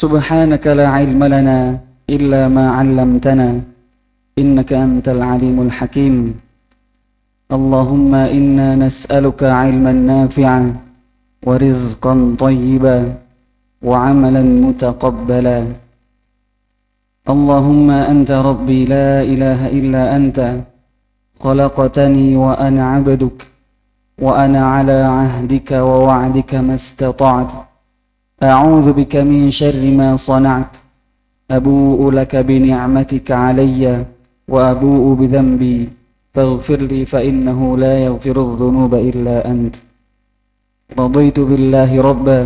سبحانك لا علم لنا إلا ما علمتنا إنك أنت العليم الحكيم اللهم إنا نسألك علما نافعا ورزقا طيبا وعملا متقبلا اللهم أنت ربي لا إله إلا أنت خلقتني وأنا عبدك وأنا على عهدك ووعدك ما استطعت أعوذ بك من شر ما صنعت أبوء لك بنعمتك علي وأبوء بذنبي فاغفر لي فإنه لا يغفر الذنوب إلا أنت رضيت بالله ربا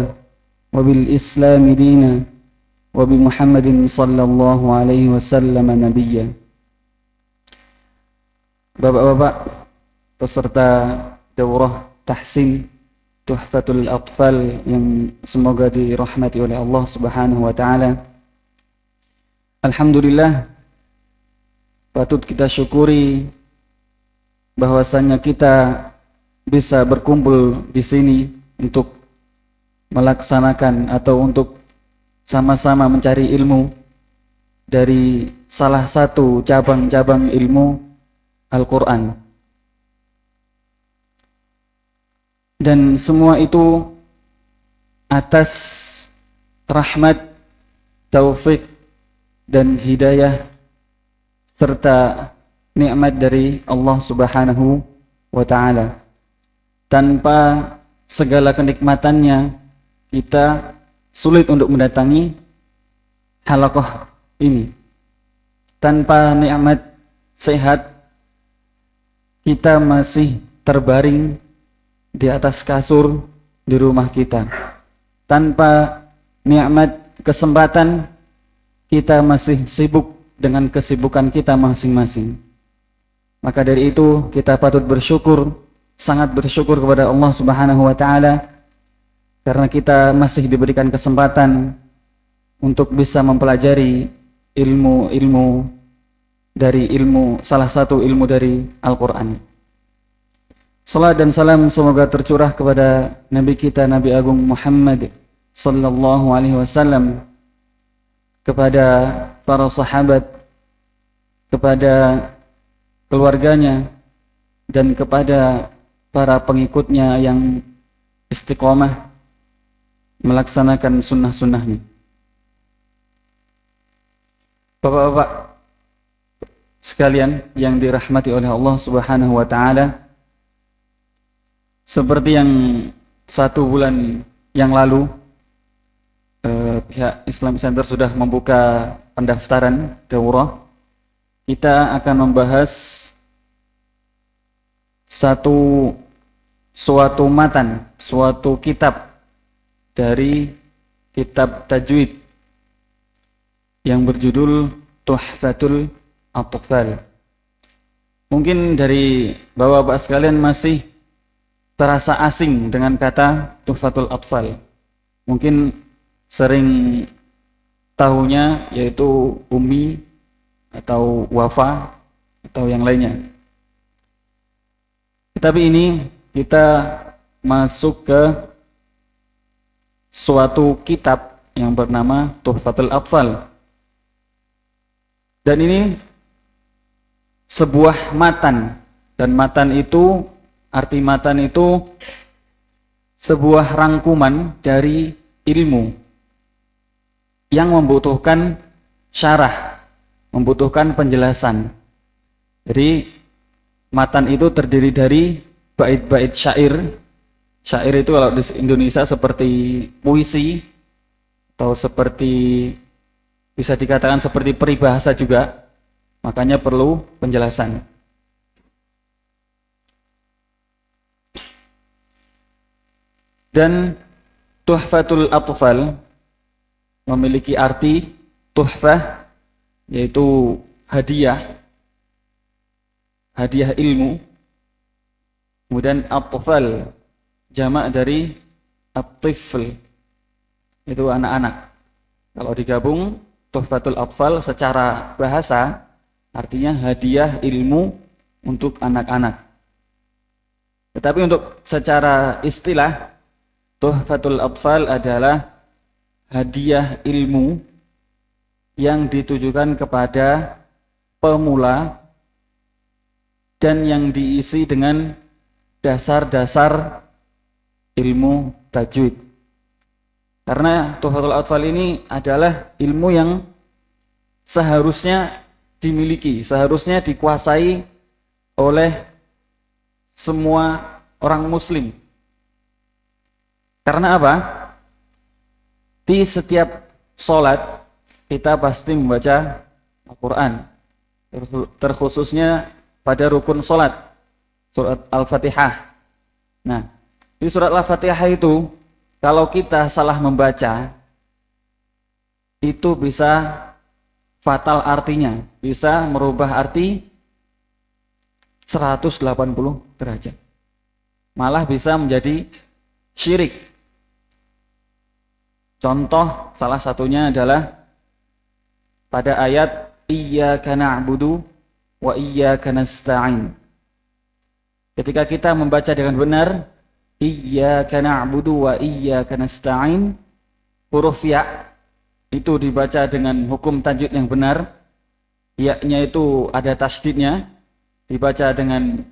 وبالإسلام دينا وبمحمد صلى الله عليه وسلم نبيا. Bapak-bapak peserta daurah tahsin Tuhfatul Atfal yang semoga dirahmati oleh Allah Subhanahu wa taala. Alhamdulillah, patut kita syukuri bahwasanya kita bisa berkumpul di sini untuk melaksanakan atau untuk sama-sama mencari ilmu dari salah satu cabang-cabang ilmu Al-Quran. Dan semua itu atas rahmat, taufik dan hidayah serta nikmat dari Allah Subhanahu wa ta'ala. Tanpa segala kenikmatannya, kita sulit untuk mendatangi halaqah ini. Tanpa nikmat sehat, kita masih terbaring di atas kasur di rumah kita. Tanpa nikmat kesempatan, kita masih sibuk dengan kesibukan kita masing-masing. Maka dari itu kita patut bersyukur, sangat bersyukur kepada Allah Subhanahu wa taala karena kita masih diberikan kesempatan untuk bisa mempelajari salah satu ilmu dari Al-Quran. Salat dan salam semoga tercurah kepada Nabi kita, Nabi Agung Muhammad sallallahu alaihi wasallam, kepada para sahabat, kepada keluarganya, dan kepada para pengikutnya yang istiqomah melaksanakan sunnah-sunnahnya. Bapak-bapak sekalian yang dirahmati oleh Allah Subhanahu wa ta'ala, seperti yang 1 bulan yang lalu pihak Islam Center sudah membuka pendaftaran daurah, kita akan membahas suatu kitab dari kitab tajwid yang berjudul Tuhfatul Atfal. Mungkin dari bapak-bapak sekalian masih terasa asing dengan kata Tuhfatul Atfal. Mungkin sering tahunya yaitu Ummi atau Wafa atau yang lainnya. Tetapi ini kita masuk ke suatu kitab yang bernama Tuhfatul Atfal. Dan ini sebuah matan, dan arti matan itu sebuah rangkuman dari ilmu yang membutuhkan syarah, membutuhkan penjelasan. Jadi matan itu terdiri dari bait-bait syair. Syair itu kalau di Indonesia seperti puisi atau seperti, bisa dikatakan seperti peribahasa juga, makanya perlu penjelasan. Dan Tuhfatul Atfal memiliki arti tuhfah, yaitu hadiah ilmu. Kemudian Atfal jamak dari at-tifl, itu anak-anak. Kalau digabung Tuhfatul Atfal secara bahasa artinya hadiah ilmu untuk anak-anak. Tetapi untuk secara istilah, Tuhfatul Atfal adalah hadiah ilmu yang ditujukan kepada pemula dan yang diisi dengan dasar-dasar ilmu tajwid. Karena Tuhfatul Atfal ini adalah ilmu yang seharusnya dimiliki, seharusnya dikuasai oleh semua orang muslim. Karena apa? Di setiap sholat kita pasti membaca Al-Quran, terkhususnya pada rukun sholat, surat Al-Fatihah. Nah, di surat Al-Fatihah itu kalau kita salah membaca itu bisa fatal artinya, bisa merubah arti 180 derajat. Malah bisa menjadi syirik. Contoh salah satunya adalah pada ayat Iyyaka na'budu wa iyyaka nasta'in. Ketika kita membaca dengan benar Iyyaka na'budu wa iyyaka nasta'in, huruf ya itu dibaca dengan hukum tajwid yang benar. Ya-nya itu ada tasdidnya, dibaca dengan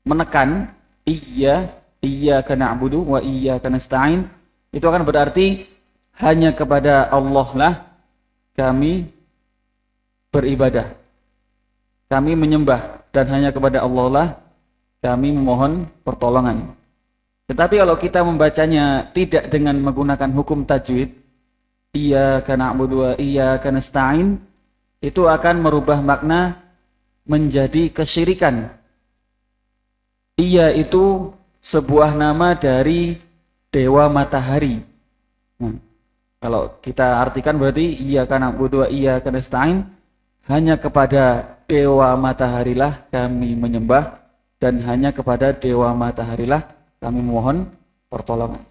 menekan iyyaka na'budu wa iyyaka nasta'in. Itu akan berarti hanya kepada Allah lah kami beribadah, kami menyembah, dan hanya kepada Allah lah kami memohon pertolongan. Tetapi kalau kita membacanya tidak dengan menggunakan hukum tajwid, Iyyaka na'budu wa iyyaka nasta'in, itu akan merubah makna menjadi kesyirikan. Iya itu sebuah nama dari dewa matahari. Nah, kalau kita artikan berarti Iyyaka na'budu wa iyyaka nasta'in, hanya kepada dewa mataharilah kami menyembah, dan hanya kepada dewa mataharilah kami mohon pertolongan.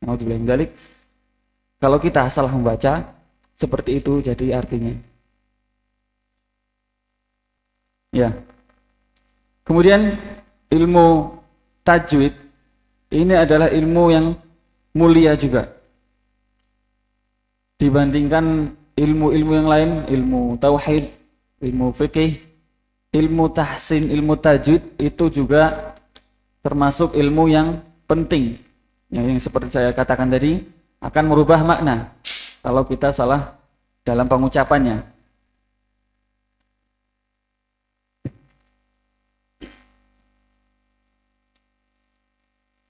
Nauzubillah min dzalik. Kalau kita salah membaca seperti itu jadi artinya. Ya. Kemudian ilmu tajwid ini adalah ilmu yang mulia juga dibandingkan ilmu-ilmu yang lain, ilmu tauhid, ilmu fikih, ilmu tahsin, ilmu tajwid itu juga termasuk ilmu yang penting. Yang seperti saya katakan tadi, akan merubah makna kalau kita salah dalam pengucapannya.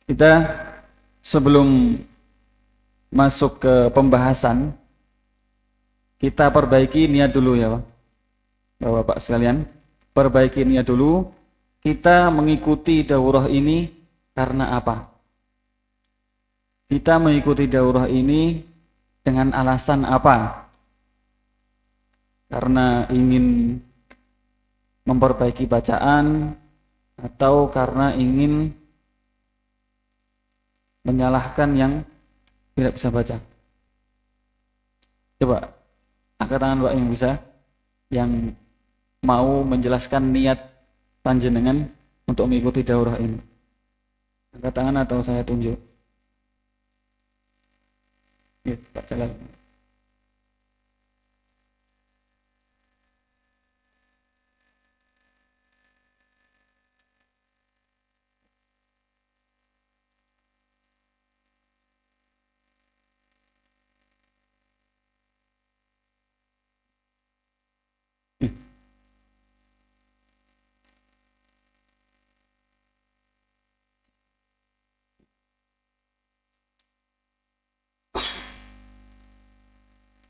Kita sebelum masuk ke pembahasan, kita perbaiki niat dulu ya Bapak sekalian. Perbaiki niat dulu. Kita mengikuti daurah ini karena apa? Kita mengikuti daurah ini dengan alasan apa? Karena ingin memperbaiki bacaan atau karena ingin menyalahkan yang tidak bisa baca? Coba angkat tangan Pak yang bisa, yang mau menjelaskan niat panjenengan untuk mengikuti daurah ini. Angkat tangan atau saya tunjuk? Ya, Pak Jalal.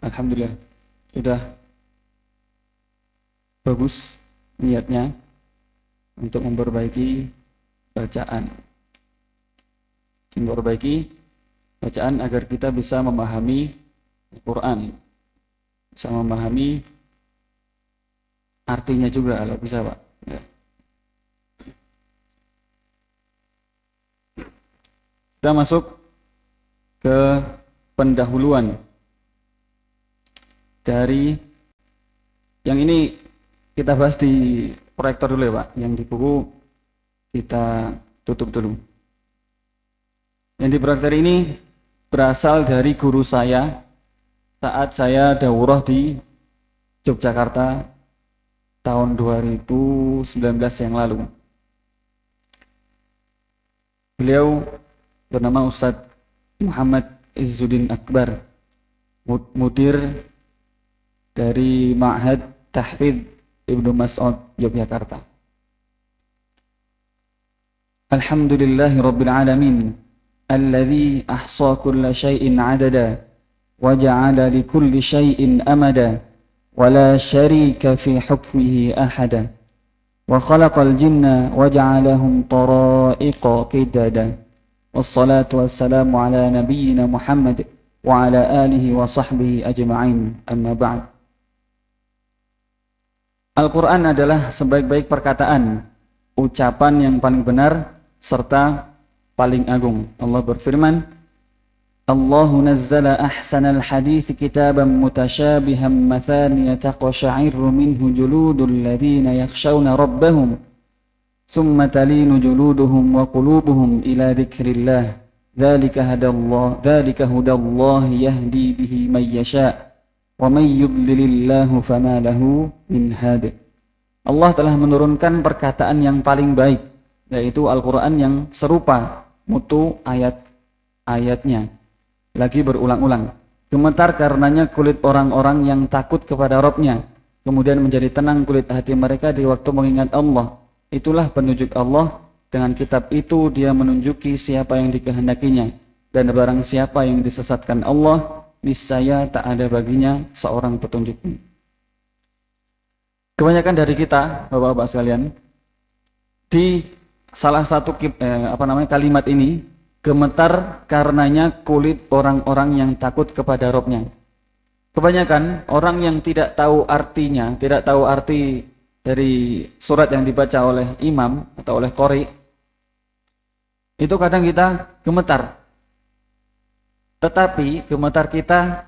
Alhamdulillah, sudah bagus niatnya untuk memperbaiki bacaan. Memperbaiki bacaan agar kita bisa memahami Al-Quran, bisa memahami artinya juga kalau bisa Pak. Ya. Kita masuk ke pendahuluan dari yang ini, kita bahas di proyektor dulu ya Pak, yang di buku kita tutup dulu. Yang di proyektor ini berasal dari guru saya saat saya daurah di Yogyakarta tahun 2019 yang lalu. Beliau bernama Ustadz Muhammad Izzuddin Akbar, mudir dari Ma'had Tahfidz Ibnu Mas'ud Yogyakarta. Alhamdulillahi Rabbil Alamin alladzi ahsa kulla syai'in adada wa ja'ala li kulli syai'in amada wa la syarika fi hukmihi ahada wa khalaqal jinna wa ja'alahum tara'iqa qidada wassalatu wassalamu ala nabiyyina Muhammad wa ala alihi wa sahbihi ajma'in, amma ba'd. Al-Quran adalah sebaik-baik perkataan, ucapan yang paling benar serta paling agung. Allah berfirman, Allahu nazzala ahsanal hadits kitaban mutasyabihan mathaniya taqsha'irru minhu juludul ladzina yakhshawna rabbahum thumma talinu juluduhum wa qulubuhum ila dzikrillah dzalika hudallahi yahdi bihi may yasha' wa may yudlilillahu fama lahu min had. Allah telah menurunkan perkataan yang paling baik, yaitu Al-Quran yang serupa mutu ayat-ayatnya, lagi berulang-ulang. Gemetar karenanya kulit orang-orang yang takut kepada Rabb-nya, kemudian menjadi tenang kulit hati mereka di waktu mengingat Allah. Itulah penunjuk Allah, dengan kitab itu dia menunjuki siapa yang dikehendakinya, dan barang siapa yang disesatkan Allah, niscaya tak ada baginya seorang petunjuk. Kebanyakan dari kita, bapak-bapak sekalian, di salah satu kalimat ini, gemetar karenanya kulit orang-orang yang takut kepada Rabb-nya. Kebanyakan orang yang tidak tahu artinya, tidak tahu arti dari surat yang dibaca oleh imam atau oleh qori, itu kadang kita gemetar. Tetapi gemetar kita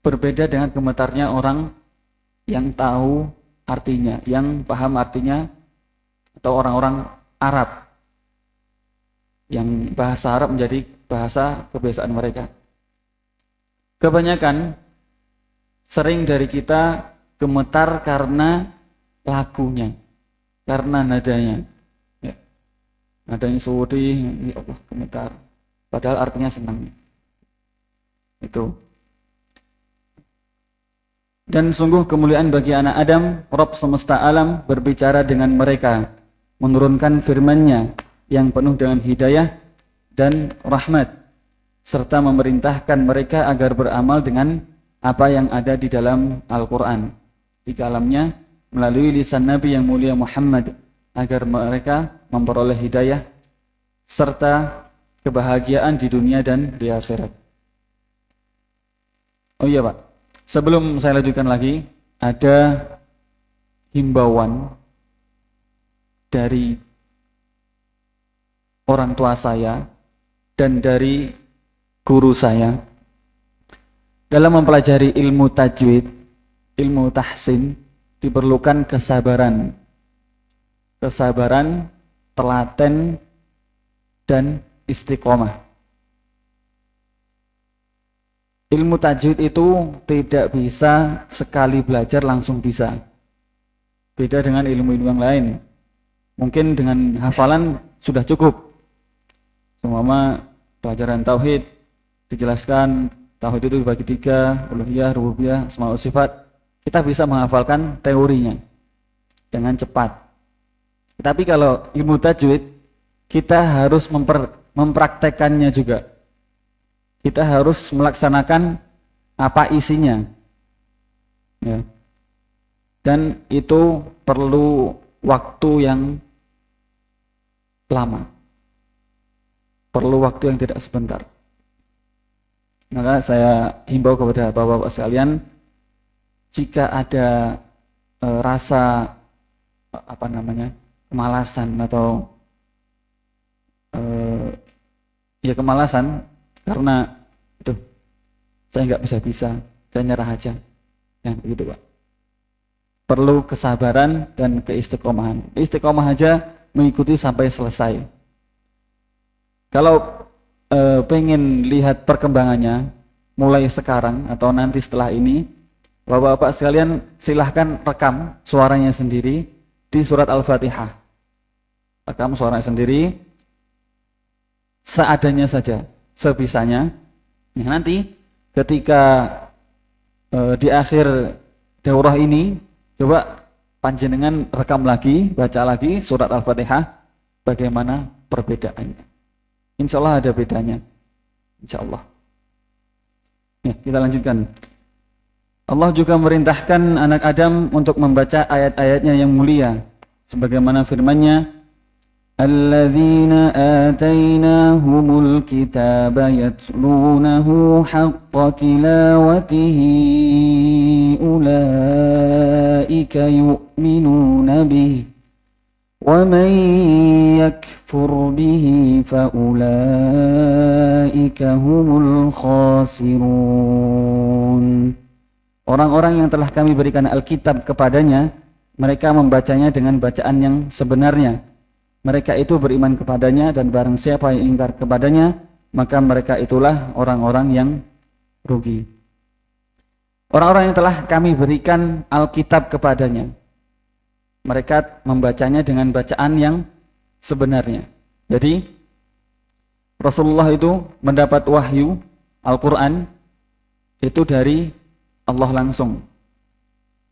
berbeda dengan gemetarnya orang yang tahu artinya, yang paham artinya, atau orang-orang Arab yang bahasa Arab menjadi bahasa kebiasaan mereka. Kebanyakan sering dari kita gemetar karena lagunya, karena nadanya, ya. Nadanya sedih, ya Allah, gemetar, padahal artinya senang. Itu. Dan sungguh kemuliaan bagi anak Adam, Rabb semesta alam berbicara dengan mereka, menurunkan firman-Nya yang penuh dengan hidayah dan rahmat, serta memerintahkan mereka agar beramal dengan apa yang ada di dalam Al-Quran, di kalamnya melalui lisan Nabi yang mulia Muhammad, agar mereka memperoleh hidayah serta kebahagiaan di dunia dan di akhirat. Oh iya Pak, sebelum saya lanjutkan lagi, ada himbauan dari orang tua saya dan dari guru saya. Dalam mempelajari ilmu tajwid, ilmu tahsin, diperlukan kesabaran, telaten, dan istiqomah. Ilmu tajwid itu tidak bisa sekali belajar langsung bisa. Beda dengan ilmu-ilmu yang lain. Mungkin dengan hafalan sudah cukup. Seumpama pelajaran tauhid dijelaskan, tauhid itu dibagi 3, uluhiyah, rububiyah, asma wa sifat. Kita bisa menghafalkan teorinya dengan cepat. Tapi kalau ilmu tajwid, kita harus mempraktekannya juga. Kita harus melaksanakan apa isinya, ya. Dan itu perlu waktu yang lama, perlu waktu yang tidak sebentar. Maka saya himbau kepada bapak-bapak sekalian, jika ada rasa kemalasan atau kemalasan karena saya nggak bisa, saya nyerah aja, yang begitu Pak. Perlu kesabaran dan keistiqomahan. Istiqomah aja mengikuti sampai selesai. Kalau pengen lihat perkembangannya mulai sekarang atau nanti setelah ini, Bapak-bapak sekalian silahkan rekam suaranya sendiri di surat Al-Fatihah. Rekam suaranya sendiri seadanya saja, sebisanya. Nah, nanti ketika di akhir daurah ini, coba panjenengan rekam lagi, baca lagi surat Al-Fatihah, bagaimana perbedaannya. Insya Allah ada bedanya. Insya Allah. Ya, kita lanjutkan. Allah juga merintahkan anak Adam untuk membaca ayat-ayatnya yang mulia, sebagaimana firman-Nya, Alladzina atainahumul kitaba yatlunahu haqqa tilawatihi ulaika yu'minuna bihi wa man yakfur bihi fa ulaika humul khasirun. Orang-orang yang telah kami berikan Alkitab kepadanya, mereka membacanya dengan bacaan yang sebenarnya. Mereka itu beriman kepadanya, dan barang siapa yang ingkar kepadanya, maka mereka itulah orang-orang yang rugi. Orang-orang yang telah kami berikan Alkitab kepadanya, mereka membacanya dengan bacaan yang sebenarnya. Jadi Rasulullah itu mendapat wahyu Al-Quran itu dari Allah langsung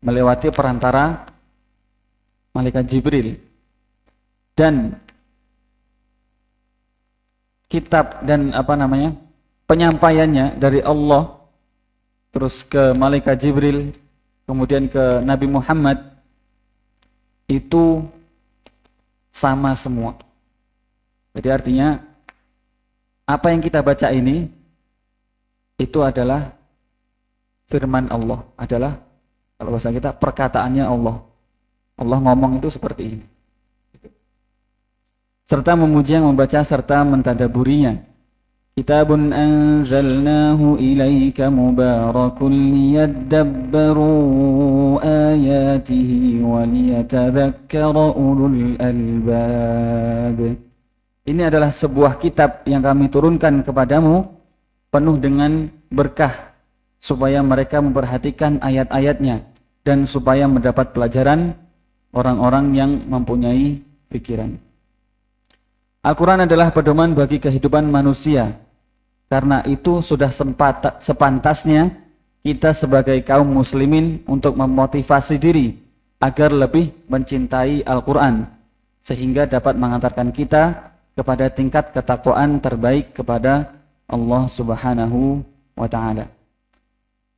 melewati perantara malaikat Jibril, dan kitab dan penyampaiannya dari Allah terus ke malaikat Jibril kemudian ke Nabi Muhammad itu sama semua. Jadi artinya apa yang kita baca ini itu adalah firman Allah, adalah kalau bahasa kita perkataannya Allah. Allah ngomong itu seperti ini. Serta memuji yang membaca serta mentadaburinya. Kitabun anzalnahu ilaika mubarakun liyadabbaru ayatihi wa liyatadhakkara ulul albab. Ini adalah sebuah kitab yang kami turunkan kepadamu penuh dengan berkah, supaya mereka memperhatikan ayat-ayatnya dan supaya mendapat pelajaran orang-orang yang mempunyai pikiran. Al-Quran adalah pedoman bagi kehidupan manusia. Karena itu sudah sepantasnya kita sebagai kaum muslimin untuk memotivasi diri agar lebih mencintai Al-Quran, sehingga dapat mengantarkan kita kepada tingkat ketakwaan terbaik kepada Allah Subhanahu wa Ta'ala.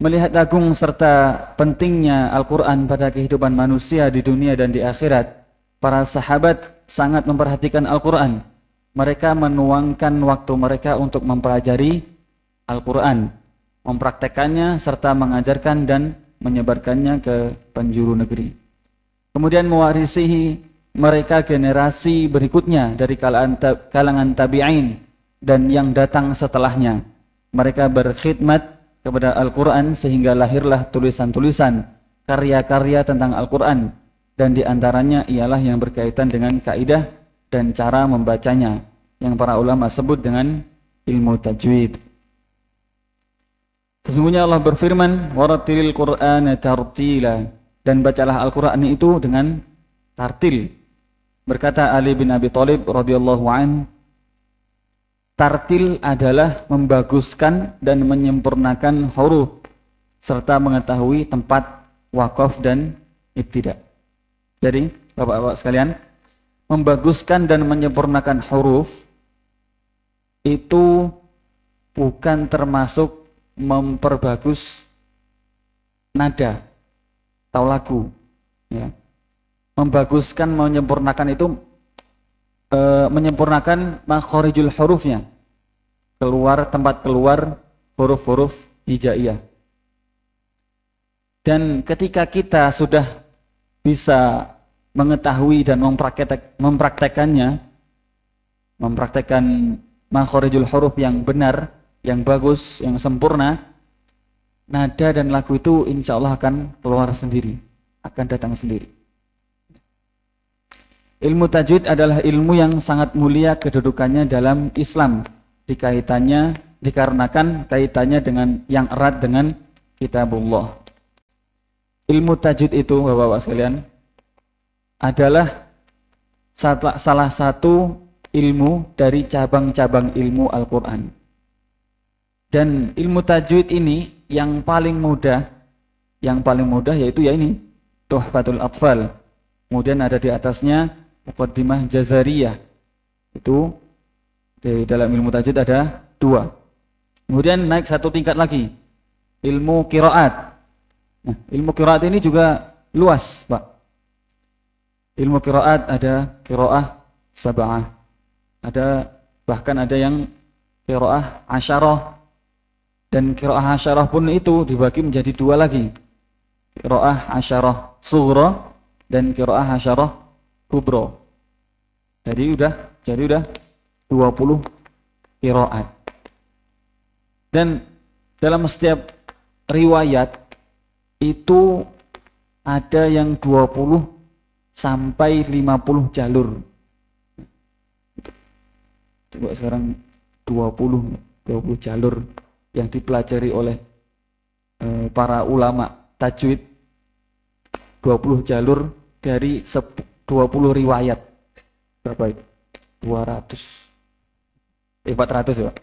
Melihat agung serta pentingnya Al-Quran pada kehidupan manusia di dunia dan di akhirat, para sahabat sangat memperhatikan Al-Quran. Mereka menuangkan waktu mereka untuk mempelajari Al-Quran, mempraktekannya serta mengajarkan dan menyebarkannya ke penjuru negeri. Kemudian mewarisi mereka generasi berikutnya dari kalangan tabi'in dan yang datang setelahnya. Mereka berkhidmat kepada Al-Quran sehingga lahirlah tulisan-tulisan, karya-karya tentang Al-Quran, dan diantaranya ialah yang berkaitan dengan kaidah dan cara membacanya, yang para ulama sebut dengan ilmu tajwid. Sesungguhnya Allah berfirman, warattilil Qur'ana tartila, dan bacalah Al-Quran itu dengan tartil. Berkata Ali bin Abi Thalib radhiyallahu anhu, tartil adalah membaguskan dan menyempurnakan huruf serta mengetahui tempat waqaf dan ibtida. Jadi, Bapak-bapak sekalian, membaguskan dan menyempurnakan huruf itu bukan termasuk memperbagus nada atau lagu, ya. Membaguskan, menyempurnakan itu menyempurnakan makhorijul hurufnya, tempat keluar huruf-huruf hijaiyah. Dan ketika kita sudah bisa mengetahui dan mempraktekannya, mempraktekkan makhorijul huruf yang benar, yang bagus, yang sempurna, nada dan lagu itu insya Allah akan keluar sendiri, akan datang sendiri. Ilmu tajwid adalah ilmu yang sangat mulia kedudukannya dalam Islam, dikarenakan kaitannya dengan yang erat dengan kitabullah. Ilmu tajwid itu Bapak-bapak sekalian adalah salah satu ilmu dari cabang-cabang ilmu Al-Quran. Dan ilmu tajwid ini yang paling mudah yaitu ya ini Tuhfatul Atfal. Kemudian ada di atasnya Muqaddimah Jazariyah. Itu di dalam ilmu tajwid ada 2. Kemudian naik satu tingkat lagi, ilmu qiraat. Nah, ilmu qiraat ini juga luas, Pak. Ilmu qiraat ada qiraah sab'ah. Bahkan ada yang qiraah asyarah. Dan qiraah asyarah pun itu dibagi menjadi 2 lagi. Qiraah asyarah sughra dan qiraah asyarah kubra. Jadi udah 20 qiraat. Dan dalam setiap riwayat itu ada yang 20 sampai 50 jalur. Coba sekarang 20 jalur yang dipelajari oleh para ulama tajwid, 20 jalur dari 20 riwayat. Berapa itu? 400 ya, Pak.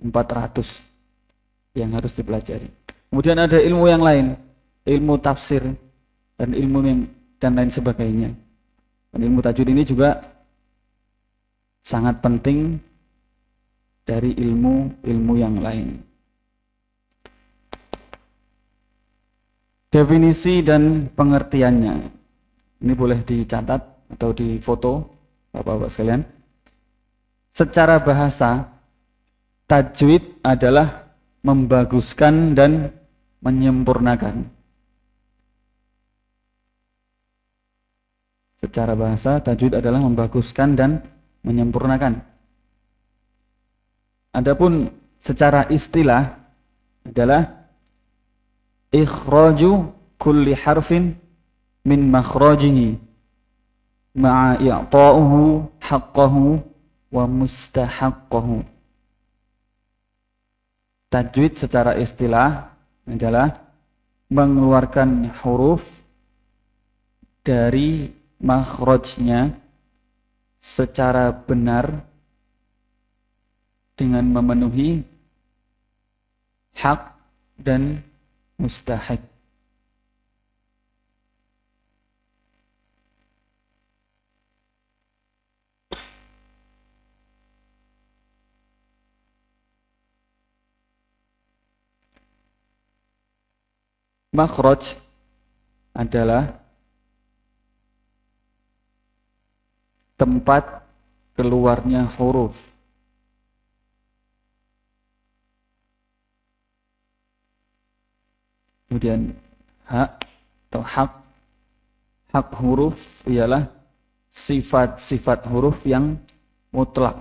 400 yang harus dipelajari. Kemudian ada ilmu yang lain, ilmu tafsir dan dan lain sebagainya. Dan ilmu tajwid ini juga sangat penting dari ilmu yang lain. Definisi dan pengertiannya ini boleh dicatat atau difoto Bapak-bapak sekalian. Secara bahasa, tajwid adalah membaguskan dan menyempurnakan. Secara bahasa, tajwid adalah membaguskan dan menyempurnakan. Adapun secara istilah adalah ikhraju kulli harfin min makhrajihi ma'a i'ta'uhu haqqahu wa mustahaqqahu. Tajwid secara istilah adalah mengeluarkan huruf dari makhrajnya secara benar dengan memenuhi hak dan mustahik. Makhraj adalah tempat keluarnya huruf. Kemudian hak atau hak huruf ialah sifat-sifat huruf yang mutlak.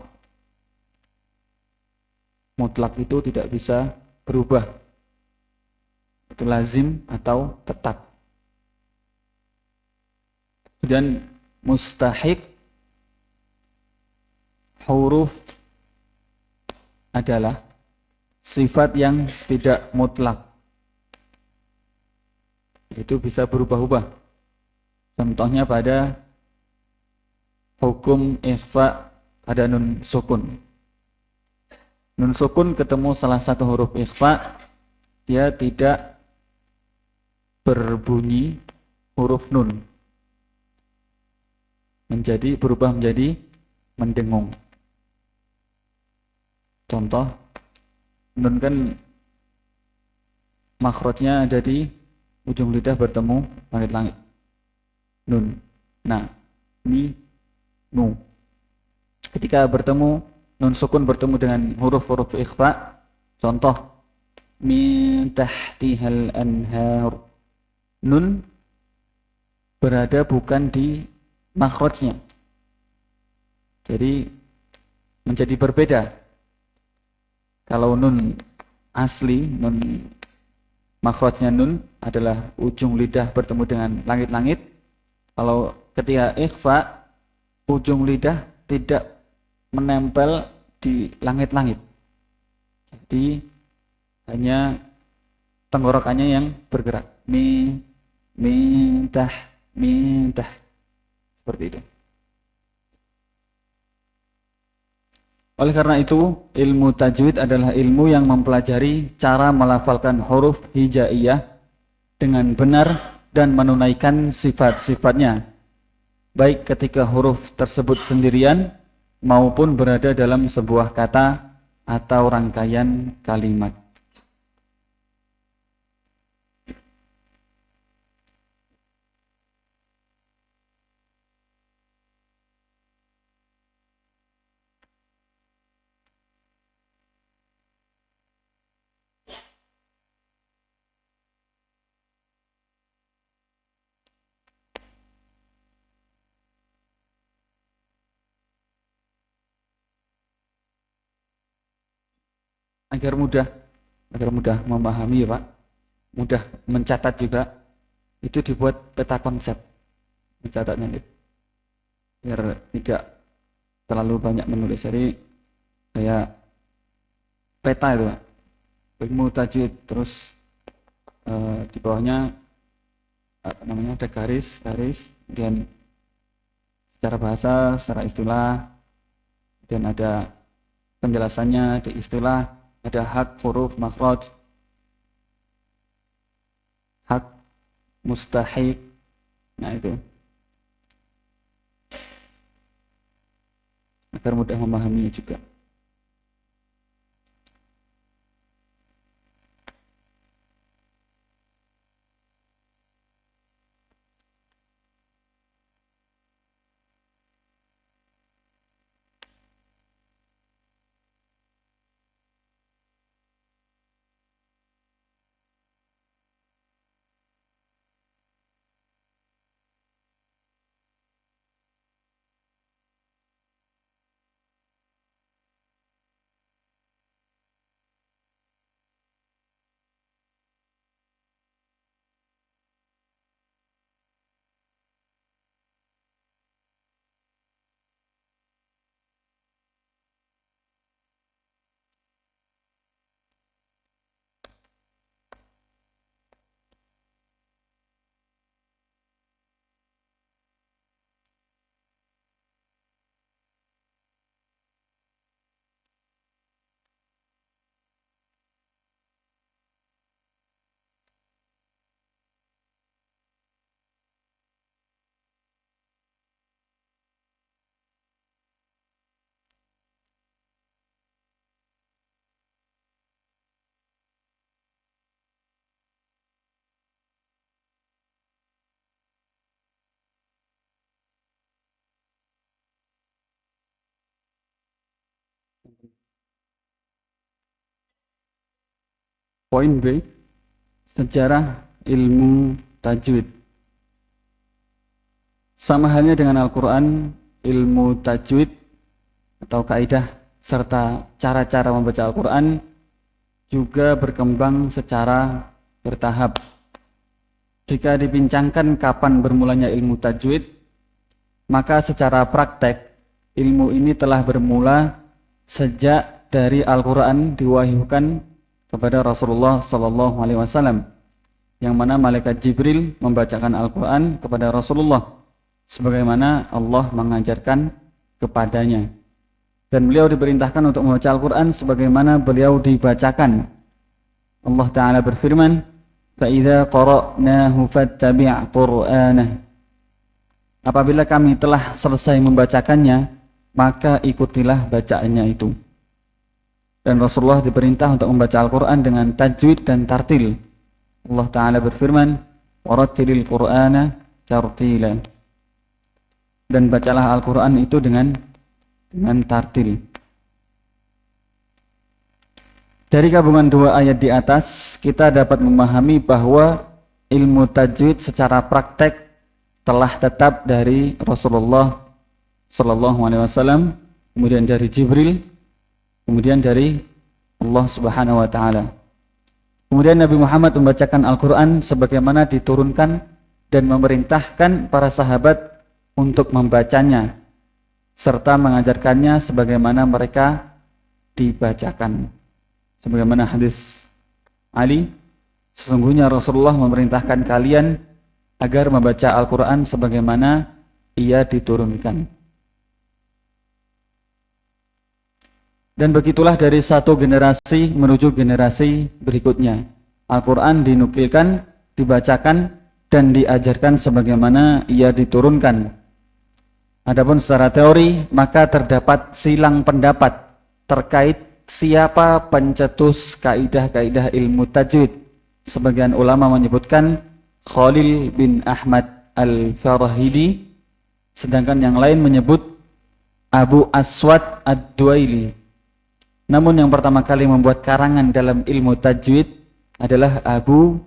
Mutlak itu tidak bisa berubah. Itu lazim atau tetap. Kemudian mustahik, huruf adalah sifat yang tidak mutlak. Itu bisa berubah-ubah. Contohnya pada hukum ikhfa pada nun sukun. Nun sukun ketemu salah satu huruf ikhfa, dia tidak berbunyi huruf nun, berubah menjadi mendengung. Contoh, nun kan makhrajnya ada di ujung lidah bertemu langit-langit. Nun, nah, mi, nu. Ketika bertemu nun sukun bertemu dengan huruf-huruf ikhfa, contoh min tahtihal anhar. Nun berada bukan di makhrajnya. Jadi menjadi berbeda. Kalau nun asli, nun makhrajnya nun adalah ujung lidah bertemu dengan langit-langit. Kalau ketika ikhfa, ujung lidah tidak menempel di langit-langit. Jadi hanya tenggorokannya yang bergerak. Mintah, mintah. Seperti itu. Oleh karena itu, ilmu tajwid adalah ilmu yang mempelajari cara melafalkan huruf hijaiyah dengan benar dan menunaikan sifat-sifatnya, baik ketika huruf tersebut sendirian maupun berada dalam sebuah kata atau rangkaian kalimat. Agar mudah memahami ya Pak, mudah mencatat juga, itu dibuat peta konsep mencatatnya gitu, biar tidak terlalu banyak menulis. Jadi kayak peta itu Pak, ilmu tajwid, terus di bawahnya namanya ada garis, kemudian secara bahasa, secara istilah, dan ada penjelasannya di istilah. Ada hak, huruf, makhraj, hak, mustahik. Nah itu agar mudah memahaminya juga. Poin B, sejarah ilmu tajwid. Sama halnya dengan Al-Quran, ilmu tajwid atau kaidah serta cara-cara membaca Al-Quran juga berkembang secara bertahap. Jika dibincangkan kapan bermulanya ilmu tajwid, maka secara praktek ilmu ini telah bermula sejak dari Al-Quran diwahyukan kepada Rasulullah SAW, yang mana malaikat Jibril membacakan Al-Quran kepada Rasulullah sebagaimana Allah mengajarkan kepadanya, dan beliau diperintahkan untuk membaca Al-Quran sebagaimana beliau dibacakan. Allah Ta'ala berfirman, فَإِذَا قَرَأْنَاهُ فَاتَّبِعْ قُرْآنَهُ. Apabila kami telah selesai membacakannya, maka ikutilah bacaannya itu. Dan Rasulullah diperintah untuk membaca Al-Quran dengan tajwid dan tartil. Allah Ta'ala berfirman, وَرَتِّلِ الْقُرْآنَ تَرْتِيلًا. Dan bacalah Al-Quran itu dengan tartil. Dari gabungan dua ayat di atas, kita dapat memahami bahwa ilmu tajwid secara praktek telah tetap dari Rasulullah SAW, kemudian dari Jibril, kemudian dari Allah Subhanahu wa Ta'ala. Kemudian Nabi Muhammad membacakan Al-Quran sebagaimana diturunkan dan memerintahkan para sahabat untuk membacanya serta mengajarkannya sebagaimana mereka dibacakan. Sebagaimana hadis Ali, sesungguhnya Rasulullah memerintahkan kalian agar membaca Al-Quran sebagaimana ia diturunkan. Dan begitulah dari satu generasi menuju generasi berikutnya. Al-Quran dinukilkan, dibacakan, dan diajarkan sebagaimana ia diturunkan. Adapun secara teori, maka terdapat silang pendapat terkait siapa pencetus kaidah-kaidah ilmu tajwid. Sebagian ulama menyebutkan Khalil bin Ahmad al-Farahidi, sedangkan yang lain menyebut Abu Aswad ad-Duaili. Namun yang pertama kali membuat karangan dalam ilmu tajwid adalah Abu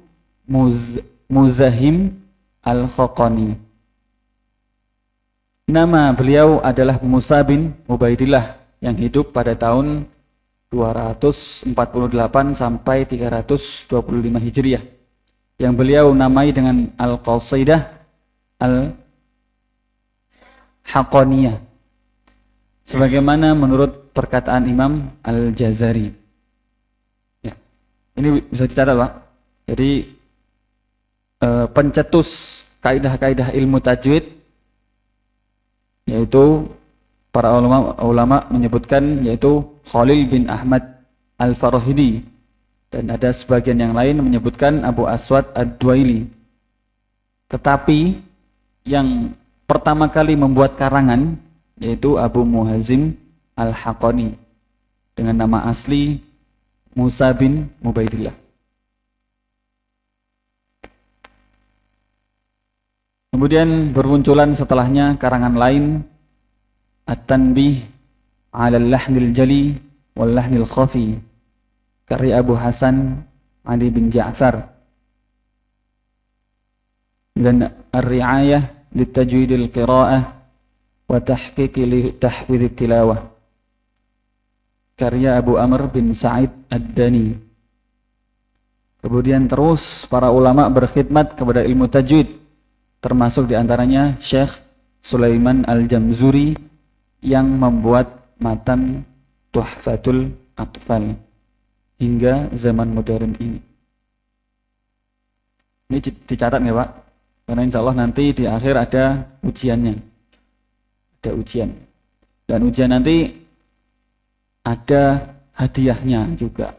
Muzahim al-Khaqani. Nama beliau adalah Musa bin Ubaidillah yang hidup pada tahun 248 sampai 325 Hijriah. Yang beliau namai dengan Al-Qasidah Al-Haqqaniyah. Sebagaimana menurut perkataan Imam Al-Jazari. Ya. Ini bisa dicatat, Pak. Jadi pencetus kaidah-kaidah ilmu tajwid yaitu para ulama menyebutkan yaitu Khalil bin Ahmad al-Farahidi, dan ada sebagian yang lain menyebutkan Abu Aswad ad-Duaili. Tetapi yang pertama kali membuat karangan yaitu Abu Muhazim al-Haqqani dengan nama asli Musa bin Ubaidillah. Kemudian bermunculan setelahnya karangan lain, At-Tanbih 'ala al-Lahnil Jali wal Lahnil Khafi, karya Abu Hasan Ali bin Ja'far, dan Ar-Ri'ayah litajwidil qira'ah wa tahqiqi li tahfidz tilawah, karya Abu Amr bin Sa'id Ad-Dani. Kemudian terus para ulama berkhidmat kepada ilmu tajwid, termasuk diantaranya Syekh Sulaiman Al-Jamzuri yang membuat matan Tuhfatul Atfal hingga zaman modern ini. Ini dicatat nggak Pak? Karena insya Allah nanti di akhir ada ujiannya. Ada ujian. Dan ujian nanti ada hadiahnya juga.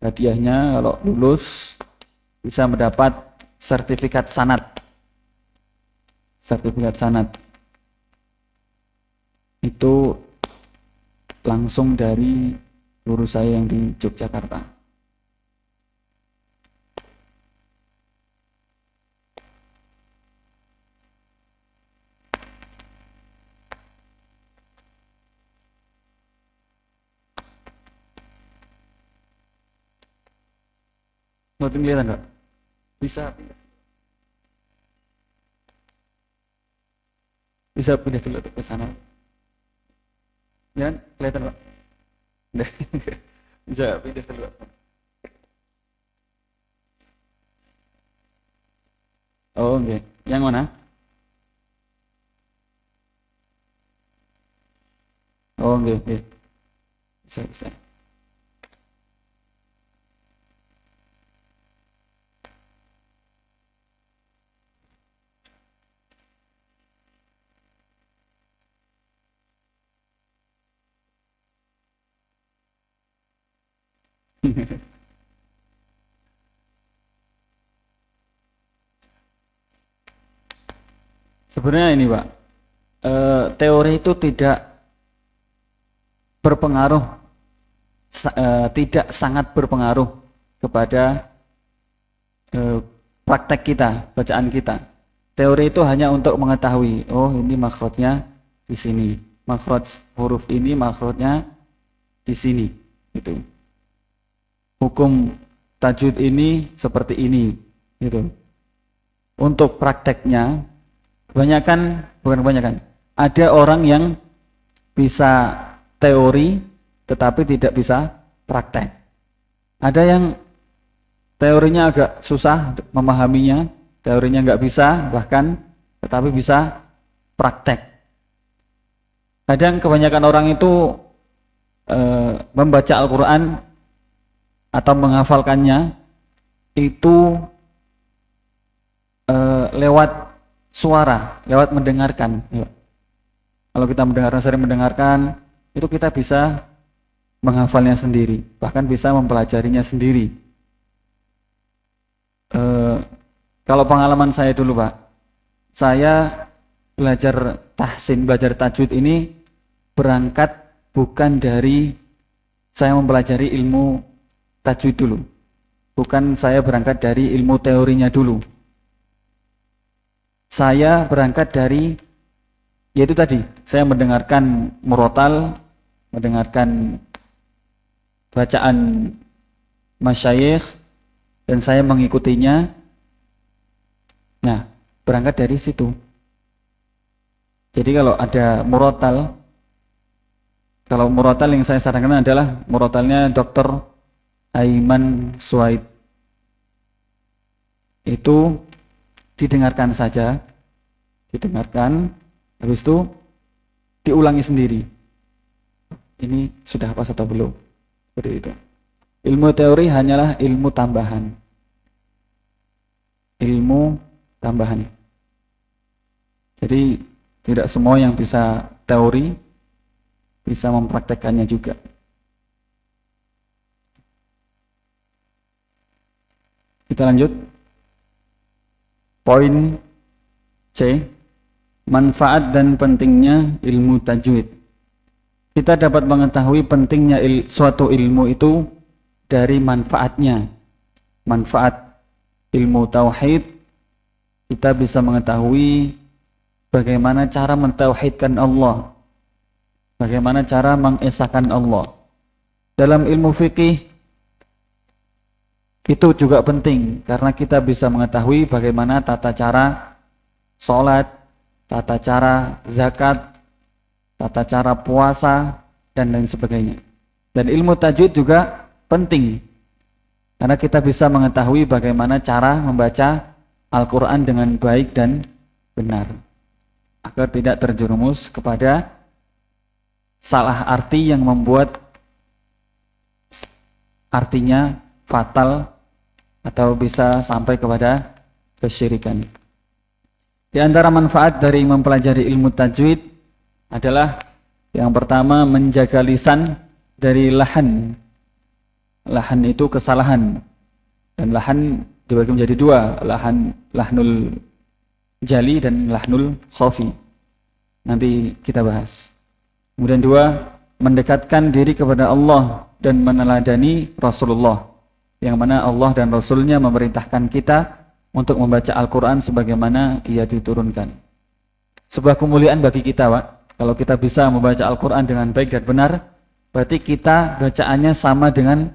Hadiahnya kalau lulus bisa mendapat sertifikat sanad. Sertifikat sanad itu langsung dari guru saya yang di Yogyakarta. Nggak kelihatan nggak? Bisa pindah. Bisa pindah dulu ke sana. Ya, kelihatan Pak? Bisa pindah dulu. Oh, oke. Okay. Yang mana? Oh, oke, okay, oke. Okay. Bisa. Sebenarnya ini Pak, teori itu tidak berpengaruh, tidak sangat berpengaruh kepada praktek kita, bacaan kita. Teori itu hanya untuk mengetahui, oh ini makhrajnya di sini, makhraj huruf ini makhrajnya di sini, gitu. Hukum tajwid ini seperti ini, gitu. Untuk prakteknya bukan kebanyakan, ada orang yang bisa teori tetapi tidak bisa praktek. Ada yang teorinya agak susah memahaminya, teorinya nggak bisa bahkan, tetapi bisa praktek. Kadang kebanyakan orang itu membaca Al-Quran atau menghafalkannya itu lewat suara, lewat mendengarkan. Kalau kita sering mendengarkan, itu kita bisa menghafalnya sendiri, bahkan bisa mempelajarinya sendiri. Kalau pengalaman saya dulu Pak, saya belajar tahsin, belajar tajwid ini berangkat bukan dari saya mempelajari ilmu tajwid dulu, bukan saya berangkat dari ilmu teorinya dulu. Saya berangkat dari, yaitu tadi, saya mendengarkan murotal, mendengarkan bacaan masyayikh, dan saya mengikutinya. Nah, berangkat dari situ. Jadi kalau ada murotal, kalau murotal yang saya sarankan adalah murotalnya Dr. Aiman Suhaid. Itu didengarkan saja, didengarkan, habis itu diulangi sendiri. Ini sudah pas atau belum? Seperti itu. Ilmu teori hanyalah ilmu tambahan. Ilmu tambahan. Jadi tidak semua yang bisa teori bisa mempraktekkannya juga. Kita lanjut. Poin C, manfaat dan pentingnya ilmu tajwid. Kita dapat mengetahui pentingnya suatu ilmu itu dari manfaatnya. Manfaat ilmu tauhid, kita bisa mengetahui bagaimana cara mentauhidkan Allah, bagaimana cara mengesahkan Allah. Dalam ilmu fikih itu juga penting karena kita bisa mengetahui bagaimana tata cara sholat, tata cara zakat, tata cara puasa, dan lain sebagainya. Dan ilmu tajwid juga penting karena kita bisa mengetahui bagaimana cara membaca Al-Quran dengan baik dan benar agar tidak terjerumus kepada salah arti yang membuat artinya fatal atau bisa sampai kepada kesyirikan. Di antara manfaat dari mempelajari ilmu tajwid adalah yang pertama, menjaga lisan dari lahan. Lahan itu kesalahan, dan lahan dibagi menjadi dua, lahnul jali dan lahnul khafi. Nanti kita bahas. Kemudian dua, mendekatkan diri kepada Allah dan meneladani Rasulullah, yang mana Allah dan Rasulnya memerintahkan kita untuk membaca Al-Quran sebagaimana ia diturunkan. Sebuah kemuliaan bagi kita, Pak. Kalau kita bisa membaca Al-Quran dengan baik dan benar, berarti kita bacaannya sama dengan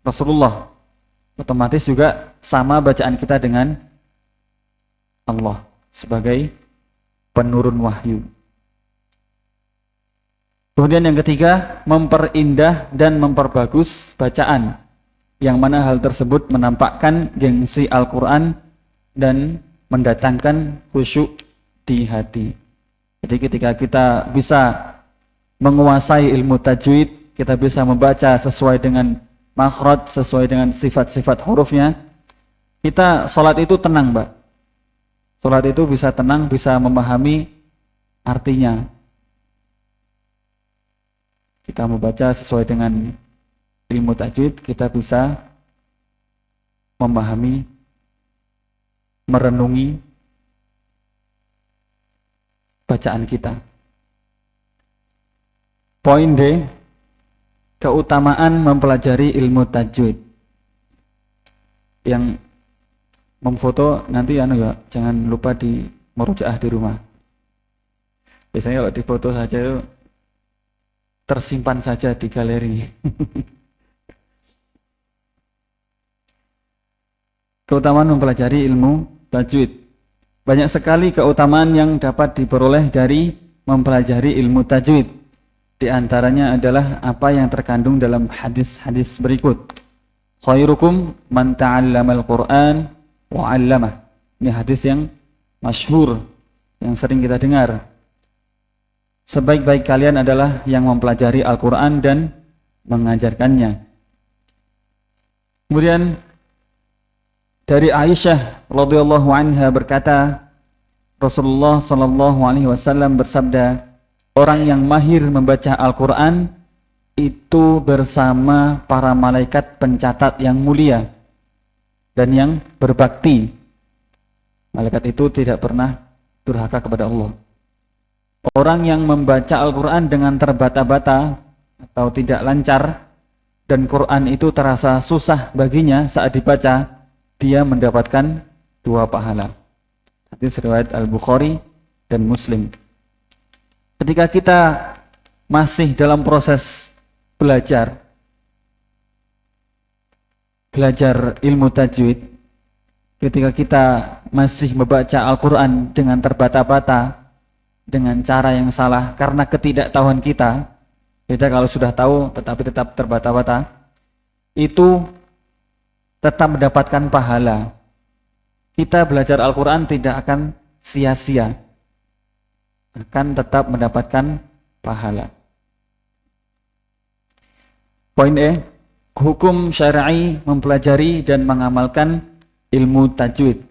Rasulullah. Otomatis juga sama bacaan kita dengan Allah sebagai penurun wahyu. Kemudian yang ketiga, memperindah dan memperbagus bacaan, yang mana hal tersebut menampakkan gengsi Al-Quran dan mendatangkan khusyuk di hati. Jadi ketika kita bisa menguasai ilmu tajwid, kita bisa membaca sesuai dengan makhraj, sesuai dengan sifat-sifat hurufnya, kita sholat itu tenang, Mbak. Sholat itu bisa tenang, bisa memahami artinya. Kita membaca sesuai dengan ilmu tajwid, kita bisa memahami, merenungi bacaan kita. Poin D, keutamaan mempelajari ilmu tajwid. Yang memfoto nanti ya, jangan lupa di murojaah di rumah. Biasanya kalau difoto saja itu tersimpan saja di galeri. Keutamaan mempelajari ilmu tajwid. Banyak sekali keutamaan yang dapat diperoleh dari mempelajari ilmu tajwid. Di antaranya adalah apa yang terkandung dalam hadis-hadis berikut. Khairukum man ta'allamal Qur'an wa 'allamah. Ini hadis yang masyhur, yang sering kita dengar. Sebaik-baik kalian adalah yang mempelajari Al-Quran dan mengajarkannya. Kemudian dari Aisyah radhiyallahu anha berkata, Rasulullah sallallahu alaihi wasallam bersabda, orang yang mahir membaca Al-Qur'an itu bersama para malaikat pencatat yang mulia dan yang berbakti. Malaikat itu tidak pernah durhaka kepada Allah. Orang yang membaca Al-Qur'an dengan terbata-bata atau tidak lancar dan Quran itu terasa susah baginya saat dibaca, dia mendapatkan 2 pahala. Hadis riwayat Al-Bukhari dan Muslim. Ketika kita masih dalam proses belajar ilmu tajwid, ketika kita masih membaca Al-Quran dengan terbata-bata, dengan cara yang salah karena ketidaktahuan kita kalau sudah tahu tetapi tetap terbata-bata, itu tetap mendapatkan pahala. Kita belajar Al-Quran tidak akan sia-sia, akan tetap mendapatkan pahala. Poin E, hukum syar'i mempelajari dan mengamalkan ilmu tajwid.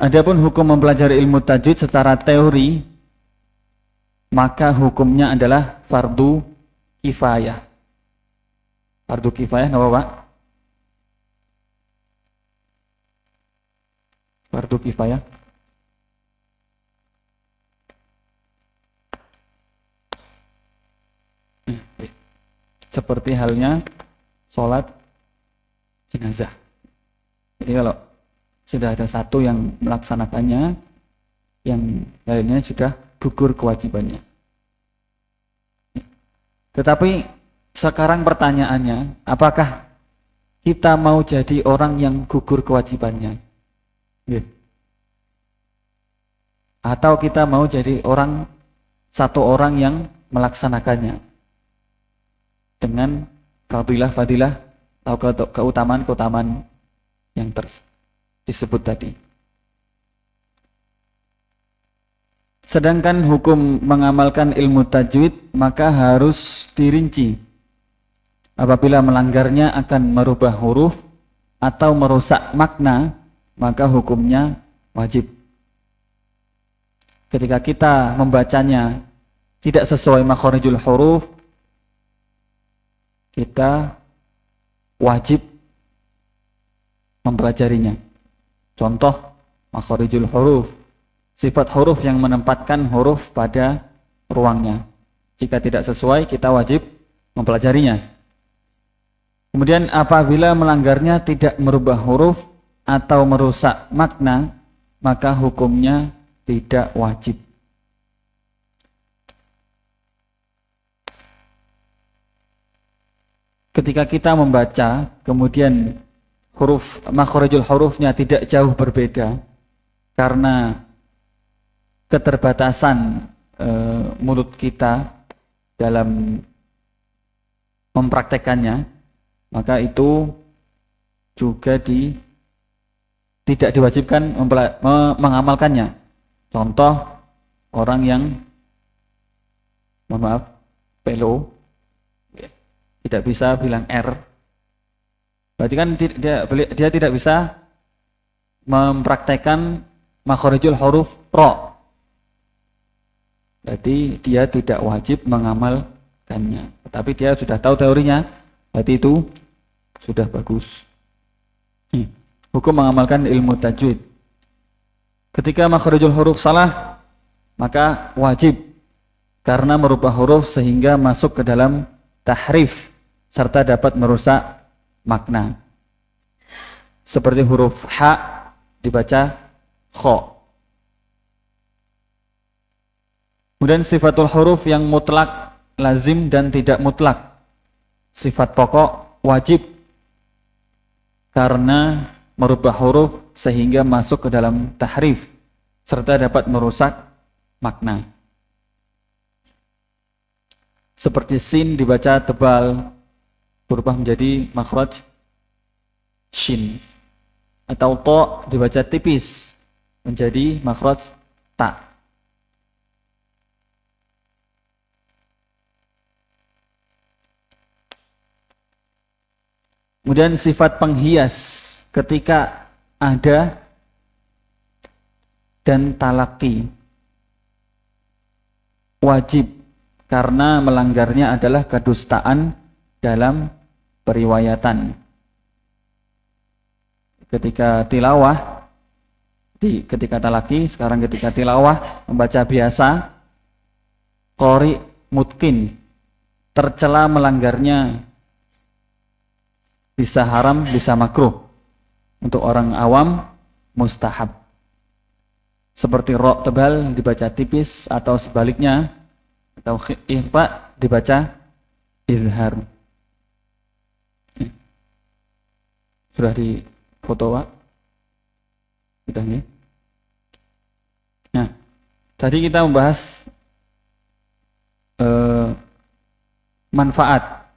Adapun hukum mempelajari ilmu tajwid secara teori, maka hukumnya adalah fardu kifayah. Fardu kifayah, nggak apa-apa? Fardu kifayah. Seperti halnya sholat jenazah. Jadi kalau sudah ada satu yang melaksanakannya, yang lainnya sudah gugur kewajibannya. Tetapi sekarang pertanyaannya, apakah kita mau jadi orang yang gugur kewajibannya? Atau kita mau jadi satu orang yang melaksanakannya dengan fadilah-fadilah atau keutamaan-keutamaan yang disebut tadi. Sedangkan hukum mengamalkan ilmu tajwid maka harus dirinci. Apabila melanggarnya akan merubah huruf atau merusak makna, maka hukumnya wajib. Ketika kita membacanya tidak sesuai makharijul huruf, kita wajib mempelajarinya. Contoh makharijul huruf, sifat huruf yang menempatkan huruf pada ruangnya. Jika tidak sesuai, kita wajib mempelajarinya. Kemudian apabila melanggarnya tidak merubah huruf atau merusak makna, maka hukumnya tidak wajib. Ketika kita membaca, kemudian huruf makharijul hurufnya tidak jauh berbeda karena keterbatasan mulut kita dalam mempraktekannya, maka itu juga tidak diwajibkan mengamalkannya. Contoh orang yang pelo tidak bisa bilang R, berarti kan dia tidak bisa mempraktekkan makharijul huruf ro, berarti dia tidak wajib mengamalkannya. Tetapi dia sudah tahu teorinya, berarti itu sudah bagus. Hukum mengamalkan ilmu tajwid. Ketika makharijul huruf salah, maka wajib karena merubah huruf sehingga masuk ke dalam tahrif serta dapat merusak makna. Seperti huruf H dibaca kho. Kemudian sifatul huruf yang mutlak, lazim dan tidak mutlak. Sifat pokok wajib karena merubah huruf sehingga masuk ke dalam tahrif serta dapat merusak makna. Seperti sin dibaca tebal berubah menjadi makhraj shin, atau to dibaca tipis menjadi makhraj ta. Kemudian sifat penghias ketika ada dan talaki wajib karena melanggarnya adalah kedustaan dalam periwayatan. Ketika tilawah, ketika talaki, sekarang ketika tilawah, membaca biasa, qori mutkin, tercela melanggarnya, bisa haram, bisa makruh. Untuk orang awam, mustahab. Seperti ro tebal dibaca tipis atau sebaliknya, atau ikhfa dibaca izhar. Sudah di foto Pak? Sudah nih. Nah, tadi kita membahas manfaat,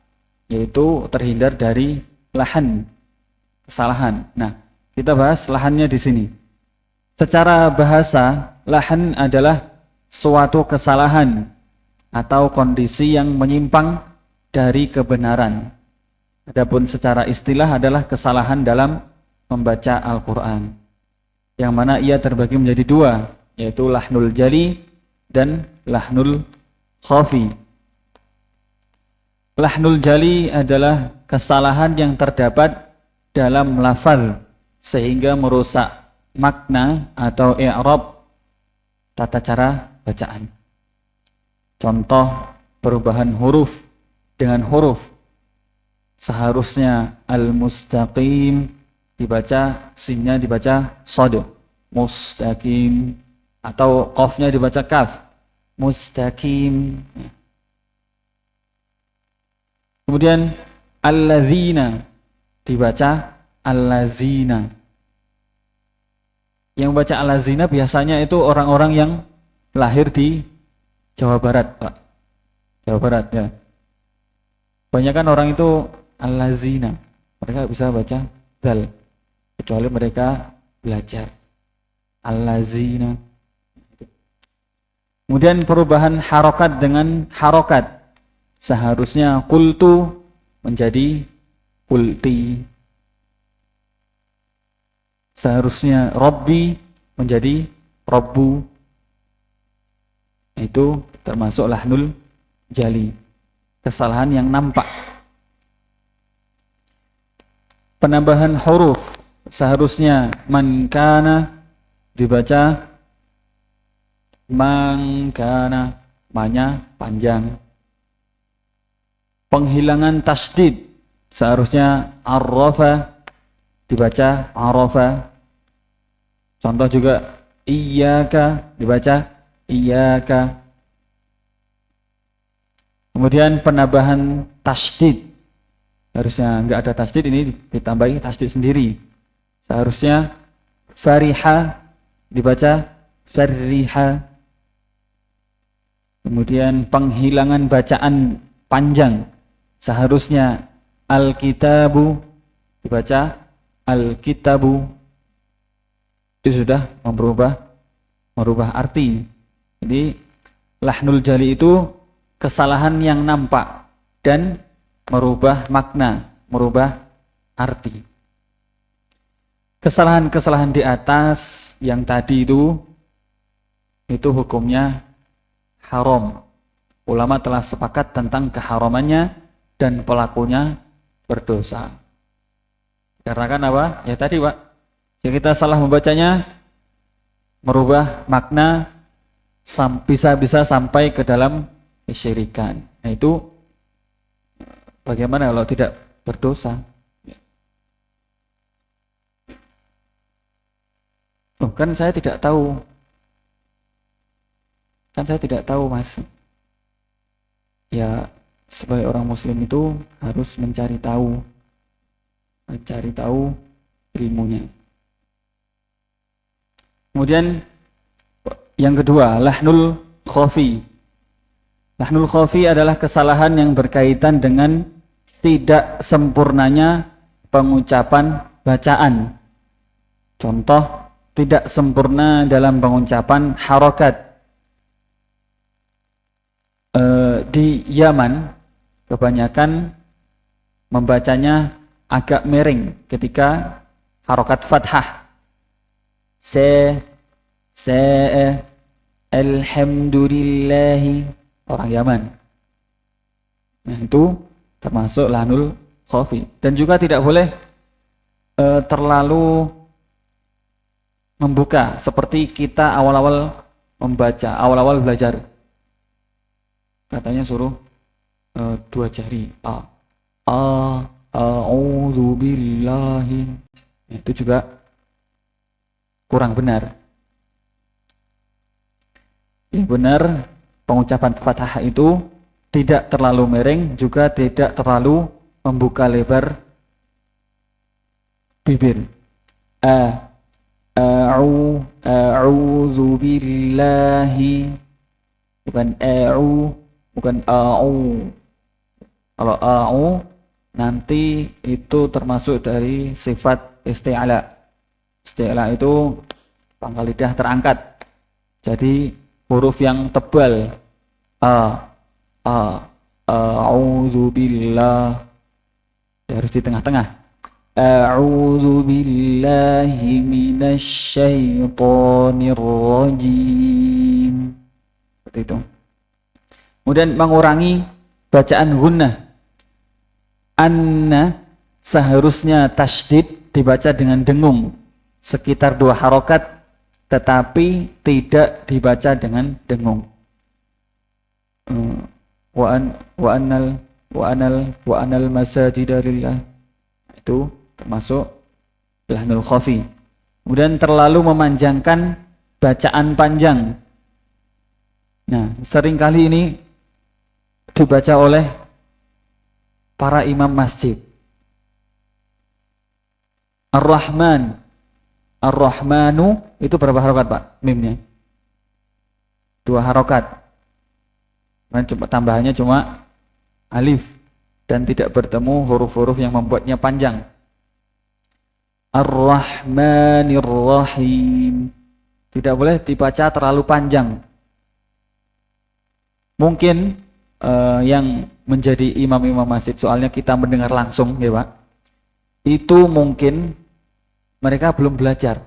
yaitu terhindar dari lahan, kesalahan. Nah, kita bahas lahannya di sini. Secara bahasa, lahan adalah suatu kesalahan atau kondisi yang menyimpang dari kebenaran. Adapun secara istilah adalah kesalahan dalam membaca Al-Quran, yang mana ia terbagi menjadi dua, yaitu lahnul jali dan lahnul khafi. Lahnul jali adalah kesalahan yang terdapat dalam lafaz sehingga merusak makna atau i'rab tata cara bacaan. Contoh perubahan huruf dengan huruf. Seharusnya al-mustaqim dibaca, sinnya dibaca shad, mustaqim, atau qafnya dibaca kaf, mustaqim. Kemudian allazina dibaca allazina. Yang baca allazina biasanya itu orang-orang yang lahir di Jawa Barat, Pak. Jawa Barat ya. Kebanyakan orang itu allazina. Mereka bisa baca dal, kecuali mereka belajar allazina. Kemudian perubahan harokat dengan harokat. Seharusnya qultu menjadi qulti. Seharusnya Rabbi menjadi Rabbu. Itu termasuk lahnul jali, kesalahan yang nampak. Penambahan huruf, seharusnya man kana dibaca man kana, manya panjang. Penghilangan tasdid, seharusnya arrafa dibaca arafa. Contoh juga iyyaka dibaca iyyaka. Kemudian penambahan tasdid, harusnya enggak ada tasdid, ini ditambahi tasdid sendiri. Seharusnya fariha dibaca farriha. Kemudian penghilangan bacaan panjang, seharusnya al-kitabu dibaca al-kitabu. Itu sudah merubah arti. Jadi lahnul jali itu kesalahan yang nampak dan merubah makna, merubah arti. Kesalahan-kesalahan di atas yang tadi itu hukumnya haram. Ulama telah sepakat tentang keharamannya dan pelakunya berdosa. Karena kan apa? Ya tadi Pak, jika kita salah membacanya, merubah makna, bisa sampai ke dalam kesyirikan. Nah itu bagaimana kalau tidak berdosa? Oh, kan saya tidak tahu. Kan saya tidak tahu, Mas. Ya, sebagai orang muslim itu harus mencari tahu ilmunya. Kemudian yang kedua, lahnul khafi. Lahnul khafi adalah kesalahan yang berkaitan dengan tidak sempurnanya pengucapan bacaan. Contoh, tidak sempurna dalam pengucapan harokat. Di Yaman kebanyakan membacanya agak miring ketika harokat fathah. Se alhamdulillahi, orang Yaman. Nah, itu termasuk lahnul khafi. Dan juga tidak boleh terlalu membuka seperti kita awal-awal membaca, awal-awal belajar. Katanya suruh dua jari. A'udzu billahi. Itu juga kurang benar. Yang benar pengucapan fathah itu tidak terlalu miring, juga tidak terlalu membuka lebar bibir. A'udzu billahi, bukan bukan a'u. Kalau a'u nanti itu termasuk dari sifat isti'la. Isti'la itu pangkal lidah terangkat. Jadi huruf yang tebal. A'udzu billah. Harus di tengah-tengah. A'udzu billahi minasyaitonir rajim. Seperti itu. Kemudian mengurangi bacaan gunnah. Anna seharusnya tasydid dibaca dengan dengung sekitar 2 harokat, tetapi tidak dibaca dengan dengung. Wa anal masajida lillah, itu termasuk lahnul khafi. Kemudian terlalu memanjangkan bacaan panjang. Nah, seringkali ini dibaca oleh para imam masjid. Ar-Rahmanu itu berapa harokat, Pak? Mimnya 2 harokat. Tambahannya cuma alif dan tidak bertemu huruf-huruf yang membuatnya panjang. Ar-Rahmanir Rahim. Tidak boleh dibaca terlalu panjang. Mungkin yang menjadi imam-imam masjid, soalnya kita mendengar langsung, ya Pak, itu mungkin mereka belum belajar.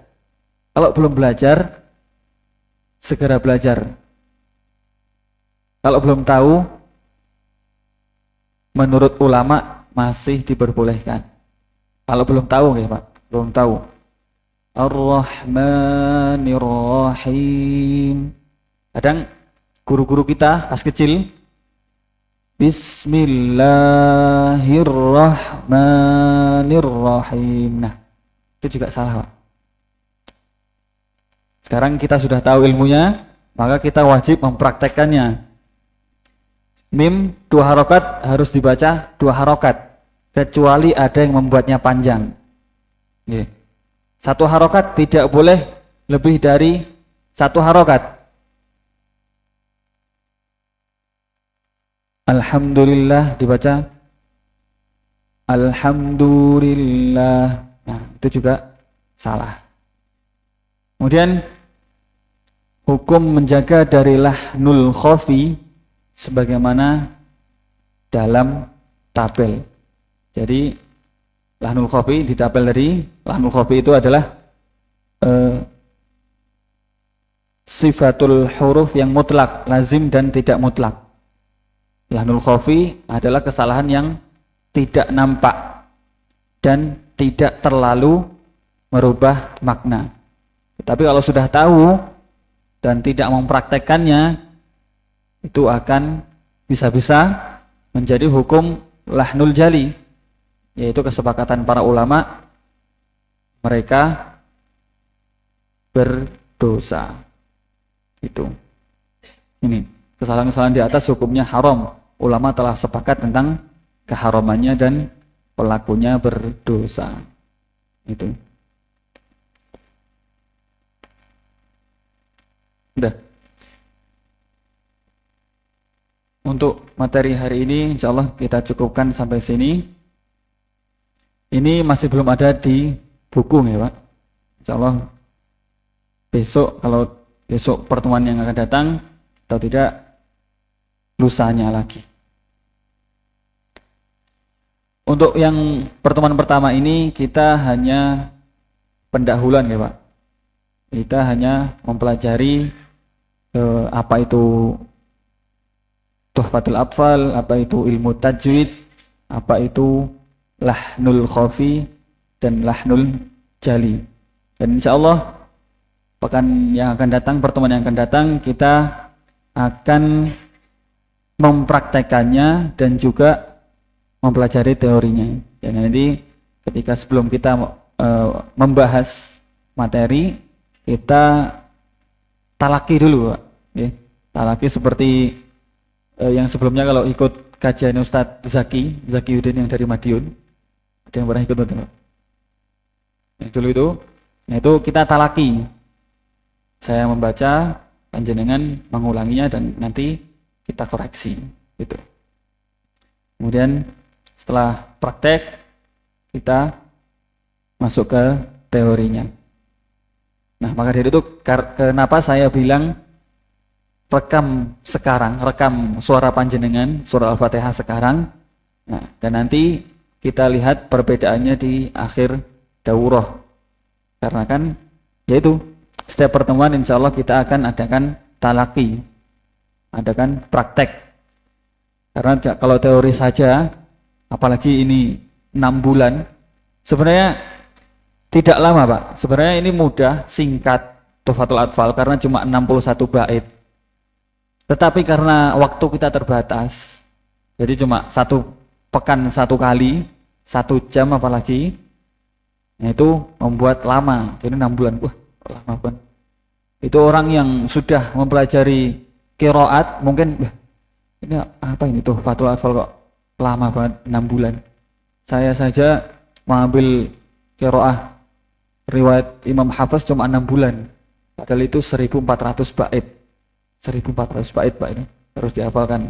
Kalau belum belajar, segera belajar. Kalau belum tahu, menurut ulama masih diperbolehkan. Kalau belum tahu, ya Pak, belum tahu. Ar-Rahmanir Rahim. Kadang guru-guru kita pas kecil, Bismillahirrahmanirrahim. Nah, itu juga salah, Pak. Sekarang kita sudah tahu ilmunya, maka kita wajib mempraktekkannya. Mim 2 harokat harus dibaca 2 harokat, kecuali ada yang membuatnya panjang. 1 harokat tidak boleh lebih dari 1 harokat. Alhamdulillah dibaca Alhamdulillah. Nah, itu juga salah. Kemudian hukum menjaga dari lahnul khafi sebagaimana dalam tabel. Jadi lahnul khafi, di tabel dari lahnul khafi itu adalah sifatul huruf yang mutlak, lazim dan tidak mutlak. Lahnul khafi adalah kesalahan yang tidak nampak dan tidak terlalu merubah makna. Tapi kalau sudah tahu dan tidak mempraktekkannya, itu akan bisa-bisa menjadi hukum lahnul jali, yaitu kesepakatan para ulama, mereka berdosa. Itu. Ini kesalahan-kesalahan di atas hukumnya haram. Ulama telah sepakat tentang keharamannya dan pelakunya berdosa. Itu. Udah. Untuk materi hari ini insya Allah kita cukupkan sampai sini. Ini masih belum ada di buku ya Pak. Insya Allah besok, kalau besok pertemuan yang akan datang, atau tidak lusanya lagi. Untuk yang pertemuan pertama ini kita hanya pendahuluan ya Pak. Kita hanya mempelajari apa itu Tuhfatul Atfal, apa itu ilmu tajwid, apa itu lahnul khafi dan lahnul jali. Dan insya Allah pekan yang akan datang, pertemuan yang akan datang, kita akan mempraktekannya dan juga mempelajari teorinya. Dan nanti ketika sebelum kita membahas materi, kita talaki dulu Pak. Ya, talaki seperti yang sebelumnya kalau ikut kajian Ustadz Zakiuddin yang dari Madiun. Ada yang pernah ikut betul Pak? Yang dulu itu kita talaki. Saya membaca, panjenengan mengulanginya dan nanti kita koreksi gitu. Kemudian setelah praktek kita masuk ke teorinya. Nah, maka dari itu kenapa saya bilang rekam suara panjenengan surah Al-Fatihah sekarang. Nah, dan nanti kita lihat perbedaannya di akhir daurah. Karena kan yaitu setiap pertemuan insya Allah kita akan adakan talaki, adakan praktek. Karena kalau teori saja, apalagi ini 6 bulan, sebenarnya tidak lama Pak. Sebenarnya ini mudah, singkat Tuhfatul Atfal karena cuma 61 bait. Tetapi karena waktu kita terbatas, jadi cuma satu pekan satu kali, 1 jam apalagi, nah itu membuat lama. Jadi 6 bulan, wah lama banget. Itu orang yang sudah mempelajari qiraat mungkin ini apa ini tuh Tuhfatul Atfal kok lama banget 6 bulan. Saya saja mengambil qiraah riwayat Imam Hafiz cuma 6 bulan. Padahal itu 1400 bait. 1400 bait Pak ini harus dihafalkan.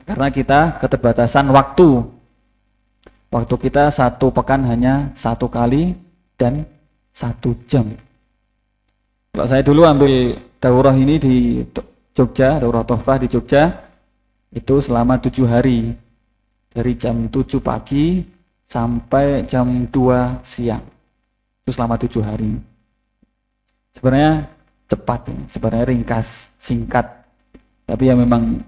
Karena kita keterbatasan waktu. Waktu kita 1 pekan hanya 1 kali dan 1 jam. Kalau saya dulu ambil daurah ini di Jogja, daurah Tuhfah di Jogja, itu selama 7 hari. Dari jam 7 pagi sampai jam 2 siang. Itu selama 7 hari. Sebenarnya cepat, sebenarnya ringkas, singkat. Tapi ya memang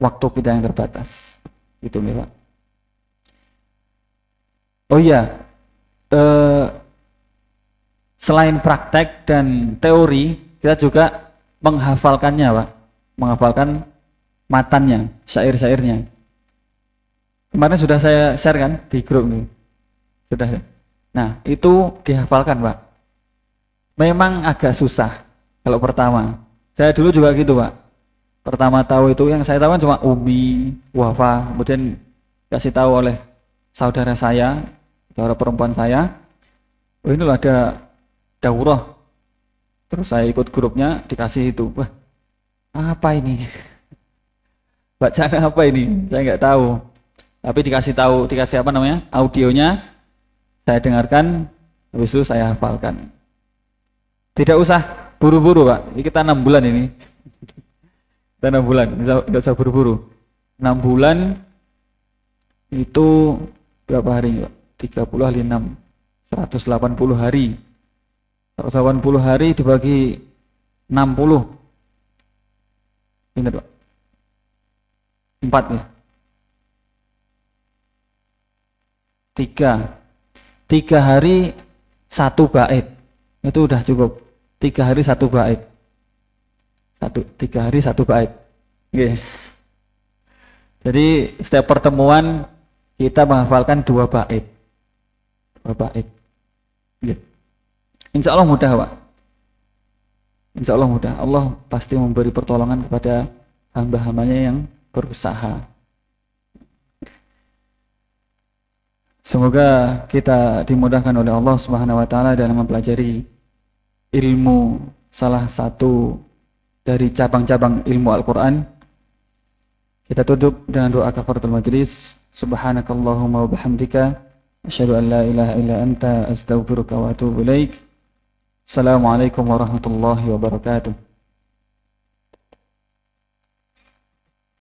waktu kita yang terbatas. Gitu nih Pak. Oh iya, selain praktek dan teori, kita juga menghafalkannya Pak. Menghafalkan matannya, syair-syairnya. Kemarin sudah saya share kan di grup ini. Sudah. Nah, itu dihafalkan Pak. Memang agak susah kalau pertama. Saya dulu juga gitu Pak. Pertama tahu itu yang saya tahu kan cuma Umi, Wafa, kemudian kasih tahu oleh saudara saya, saudara perempuan saya. Oh ini loh ada daurah. Terus saya ikut grupnya dikasih itu. Wah, apa ini? Bacaan apa ini? Saya nggak tahu. Tapi dikasih apa namanya? Audionya saya dengarkan, habis itu saya hafalkan. Tidak usah buru-buru Pak. Ini kita 6 bulan ini. Kita 6 bulan, tidak usah buru-buru. 6 bulan itu berapa hari Pak? 30 kali 6, 180 hari. 180 hari dibagi 60. Ingat Pak? 4 ya? 3 hari 1 bait. Itu udah cukup. 3 hari 1 bait. 3 hari 1 bait. Okay. Jadi setiap pertemuan kita menghafalkan 2 bait. 2 bait. Okay. Insya Allah mudah Pak. Insya Allah mudah. Allah pasti memberi pertolongan kepada hamba-hambanya yang berusaha. Semoga kita dimudahkan oleh Allah Subhanahu wa taala dalam mempelajari ilmu salah satu dari cabang-cabang ilmu Al-Qur'an. Kita tutup dengan doa kafaratul majlis. Subhanakallahumma wa bihamdika asyhadu an la ilaha illa anta astaghfiruka wa atubu ilaik. Assalamualaikum warahmatullahi wabarakatuh.